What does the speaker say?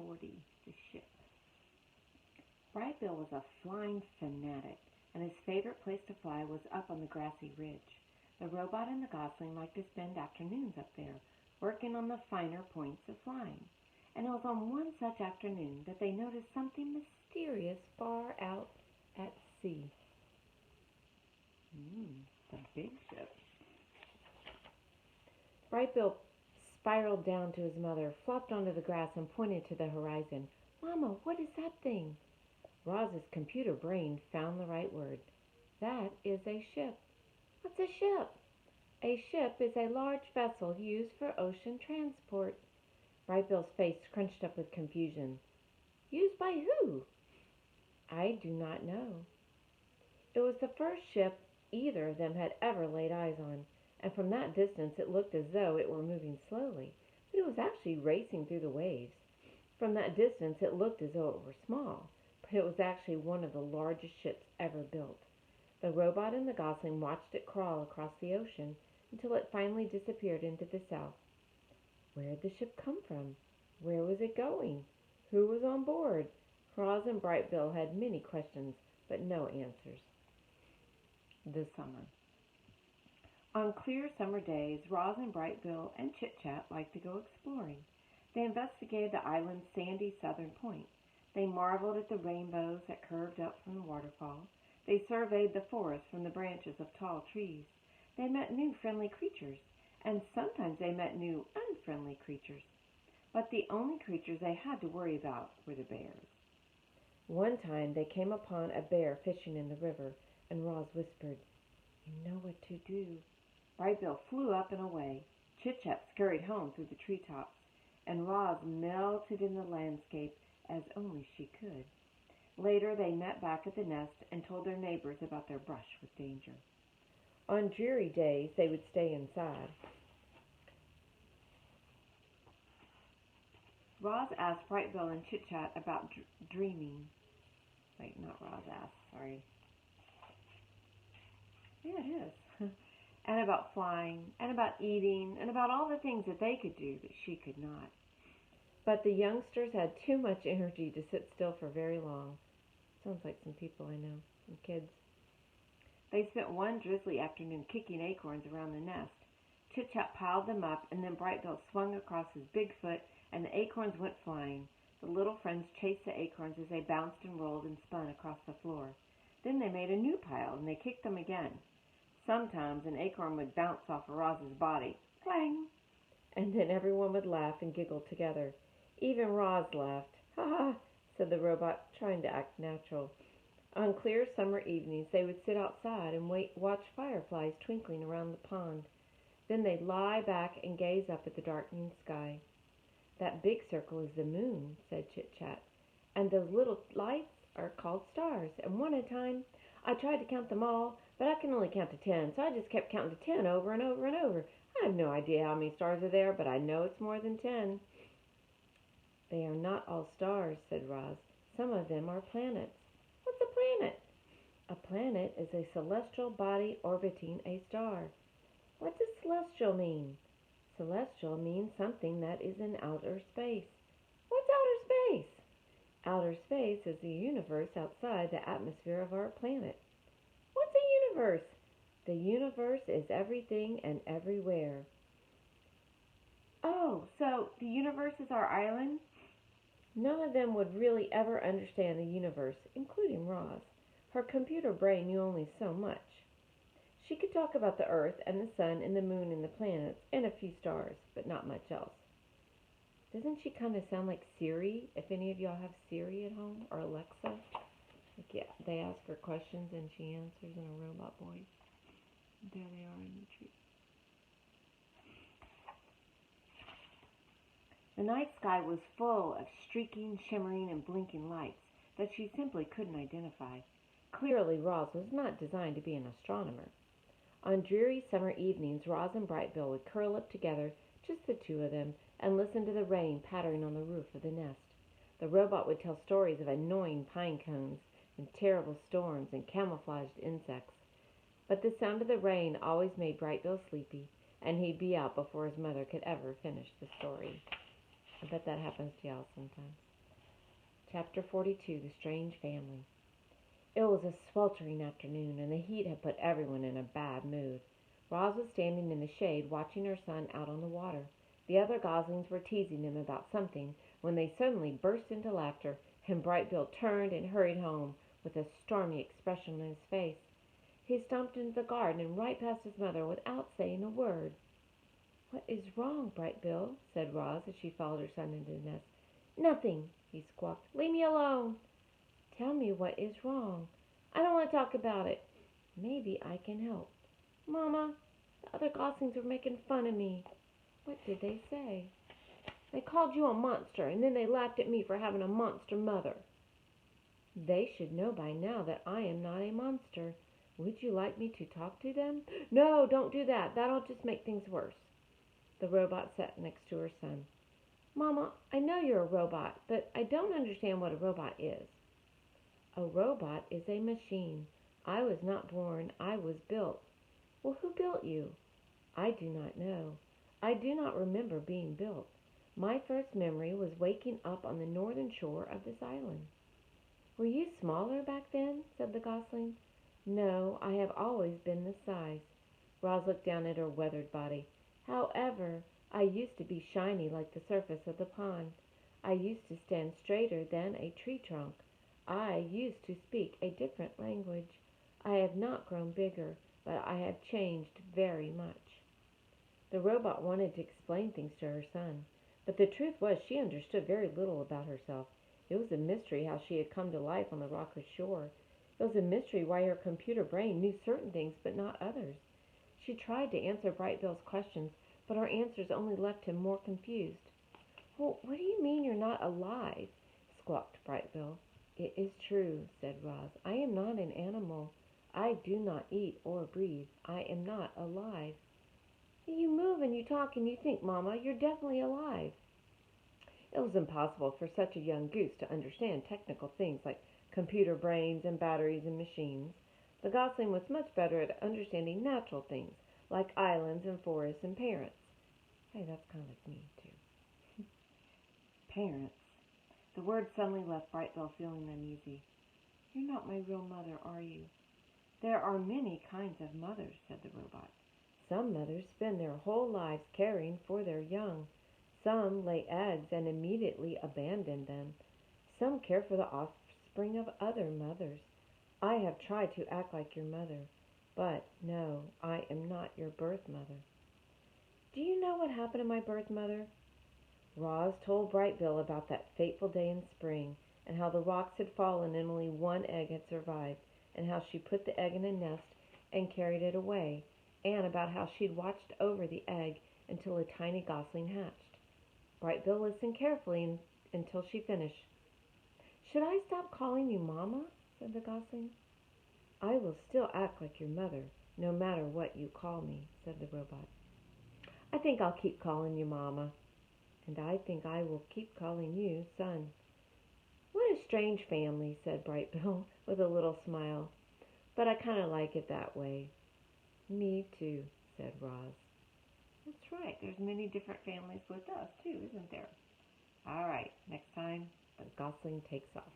40, the ship. Bright Bill was a flying fanatic, and his favorite place to fly was up on the grassy ridge. The robot and the gosling liked to spend afternoons up there, working on the finer points of flying. And it was on one such afternoon that they noticed something mysterious far out at sea. The big ship. Bright Bill spiraled down to his mother, flopped onto the grass, and pointed to the horizon. "Mama, what is that thing?" Roz's computer brain found the right word. "That is a ship." "What's a ship?" "A ship is a large vessel used for ocean transport." Bright Bill's face scrunched up with confusion. "Used by who?" "I do not know." It was the first ship either of them had ever laid eyes on, and from that distance it looked as though it were moving slowly, but it was actually racing through the waves. From that distance it looked as though it were small, but it was actually one of the largest ships ever built. The robot and the gosling watched it crawl across the ocean until it finally disappeared into the south. Where had the ship come from? Where was it going? Who was on board? Roz and Bright Bill had many questions, but no answers. The summer. On clear summer days, Roz and Bright Bill and Chit Chat liked to go exploring. They investigated the island's sandy southern point. They marveled at the rainbows that curved up from the waterfall. They surveyed the forest from the branches of tall trees. They met new friendly creatures, and sometimes they met new unfriendly creatures. But the only creatures they had to worry about were the bears. One time they came upon a bear fishing in the river, and Roz whispered, "You know what to do." Bright Bill flew up and away. Chit Chat scurried home through the treetops, and Roz melted in the landscape as only she could. Later they met back at the nest and told their neighbors about their brush with danger. On dreary days they would stay inside. Roz asked Bright Bill and Chit Chat about dreaming. Wait, not Roz asked, sorry. Yeah, it is. And about flying, and about eating, and about all the things that they could do that she could not. But the youngsters had too much energy to sit still for very long. Sounds like some people I know, some kids. They spent one drizzly afternoon kicking acorns around the nest. Chit Chat piled them up, and then Bright Bill swung across his big foot, and the acorns went flying. The little friends chased the acorns as they bounced and rolled and spun across the floor. Then they made a new pile, and they kicked them again. Sometimes an acorn would bounce off of Roz's body. Clang! And then everyone would laugh and giggle together. Even Roz laughed. "Ha ha!" said the robot, trying to act natural. On clear summer evenings they would sit outside and watch fireflies twinkling around the pond. Then they'd lie back and gaze up at the darkening sky. "That big circle is the moon," said Chit Chat, "and those little lights are called stars, and one at a time. I tried to count them all, but I can only count to 10, so I just kept counting to 10 over and over and over. I have no idea how many stars are there, but I know it's more than 10. "They are not all stars," said Roz. "Some of them are planets." "What's a planet?" "A planet is a celestial body orbiting a star." "What does celestial mean?" "Celestial means something that is in outer space." "What's outer space?" "Outer space is the universe outside the atmosphere of our planet." "What's a universe?" "The universe is everything and everywhere." "Oh, so the universe is our island?" None of them would really ever understand the universe, including Roz. Her computer brain knew only so much. She could talk about the earth and the sun and the moon and the planets and a few stars, but not much else. Doesn't she kind of sound like Siri, if any of y'all have Siri at home, or Alexa? Like, yeah, they ask her questions and she answers in a robot voice. There they are in the tree. The night sky was full of streaking, shimmering, and blinking lights that she simply couldn't identify. Clearly, Roz was not designed to be an astronomer. On dreary summer evenings, Roz and Bright Bill would curl up together, just the two of them, and listen to the rain pattering on the roof of the nest. The robot would tell stories of annoying pine cones and terrible storms and camouflaged insects. But the sound of the rain always made Bright Bill sleepy, and he'd be out before his mother could ever finish the story. I bet that happens to y'all sometimes. Chapter 42, The Strange Family. It was a sweltering afternoon, and the heat had put everyone in a bad mood. Roz was standing in the shade, watching her son out on the water. The other goslings were teasing him about something when they suddenly burst into laughter, and Bright Bill turned and hurried home with a stormy expression on his face. He stomped into the garden and right past his mother without saying a word. "What is wrong, Bright Bill?" said Roz as she followed her son into the nest. "Nothing," he squawked. "Leave me alone." "Tell me what is wrong." "I don't want to talk about it." "Maybe I can help." "Mama, the other goslings were making fun of me." "What did they say?" "They called you a monster, and then they laughed at me for having a monster mother." "They should know by now that I am not a monster. Would you like me to talk to them?" "No, don't do that. That'll just make things worse." The robot sat next to her son. "Mama, I know you're a robot, but I don't understand what a robot is." "A robot is a machine. I was not born, I was built." "Well, who built you?" "I do not know. I do not remember being built. My first memory was waking up on the northern shore of this island." "Were you smaller back then?" said the gosling. "No, I have always been this size." Roz looked down at her weathered body. "However, I used to be shiny like the surface of the pond. I used to stand straighter than a tree trunk. I used to speak a different language. I have not grown bigger, but I have changed very much." The robot wanted to explain things to her son, but the truth was she understood very little about herself. It was a mystery how she had come to life on the rockless shore. It was a mystery why her computer brain knew certain things but not others. She tried to answer Bright Bill's questions, but her answers only left him more confused. "Well, what do you mean you're not alive?" squawked Bright Bill. "It is true," said Roz. "I am not an animal. I do not eat or breathe. I am not alive." "You move and you talk and you think, Mama. You're definitely alive." It was impossible for such a young goose to understand technical things like computer brains and batteries and machines. The gosling was much better at understanding natural things like islands and forests and parents. Hey, that's kind of like me, too. Parents. The word suddenly left Bright Bill feeling uneasy. "You're not my real mother, are you?" "There are many kinds of mothers," said the robot. "Some mothers spend their whole lives caring for their young. Some lay eggs and immediately abandon them. Some care for the offspring of other mothers. I have tried to act like your mother, but no, I am not your birth mother." "Do you know what happened to my birth mother?" Roz told Bright Bill about that fateful day in spring, and how the rocks had fallen and only one egg had survived, and how she put the egg in a nest and carried it away, and about how she'd watched over the egg until a tiny gosling hatched. Bright Bill listened carefully until she finished. "Should I stop calling you Mama?" said the gosling. "I will still act like your mother, no matter what you call me," said the robot. "I think I'll keep calling you Mama." "And I think I will keep calling you Son." "What a strange family," said Bright Bill with a little smile. "But I kind of like it that way." "Me too," said Roz. "That's right. There's many different families with us too, isn't there?" All right. Next time, the gosling takes off.